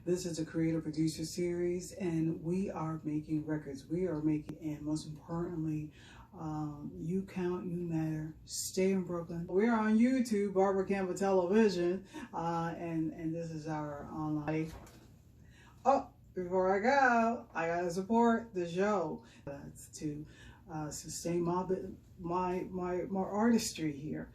This is a creator producer series, and we are making records. We are making, and most importantly, you count, you matter. Stay in Brooklyn. We're on YouTube, Barbara Campbell Television, and this is our online. Oh, before I go, I gotta support the show. That's to sustain my artistry here.